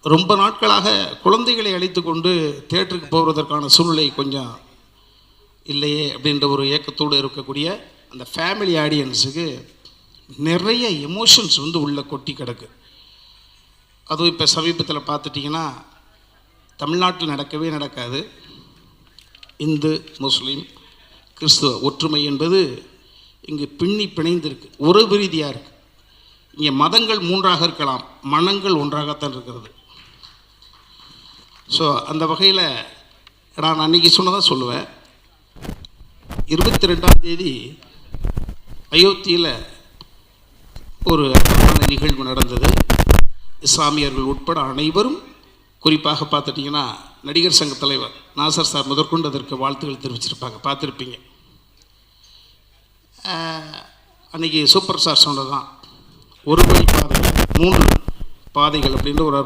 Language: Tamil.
ரொம்ப நாட்களாக குழந்தைகளை அழைத்து கொண்டு தேட்டருக்கு போவதற்கான சூழ்நிலை கொஞ்சம் இல்லையே அப்படின்ற ஒரு ஏக்கத்தோடு இருக்கக்கூடிய அந்த ஃபேமிலி ஆடியன்ஸுக்கு நிறைய எமோஷன்ஸ் வந்து உள்ளே கொட்டி கிடக்கு. அதுவும் இப்போ சமீபத்தில் பார்த்துட்டிங்கன்னா தமிழ்நாட்டில் நடக்கவே நடக்காது. இந்து முஸ்லீம் கிறிஸ்துவ ஒற்றுமை என்பது இங்கு பின்னி பிணைந்திருக்கு, உறவு ரீதியாக இருக்குது. இங்கே மதங்கள் மூன்றாக இருக்கலாம், மனங்கள் ஒன்றாகத்தான் இருக்கிறது. ஸோ அந்த வகையில் நான் அன்றைக்கி சொன்னதான் சொல்லுவேன். 22ஆம் தேதி அயோத்தியில் ஒரு அற்புதமான நிகழ்வு நடந்தது. இஸ்லாமியர்கள் உட்பட அனைவரும், குறிப்பாக பார்த்துட்டிங்கன்னா நடிகர் சங்க தலைவர் நாசர் சார் முதற்கொண்டு அதற்கு வாழ்த்துக்கள் தெரிவிச்சிருப்பாங்க, பார்த்துருப்பீங்க. அன்றைக்கி சூப்பர் ஸ்டார் சொன்னது தான், ஒரு வழி பாதை 3 பாதைகள் அப்படின்ற ஒரு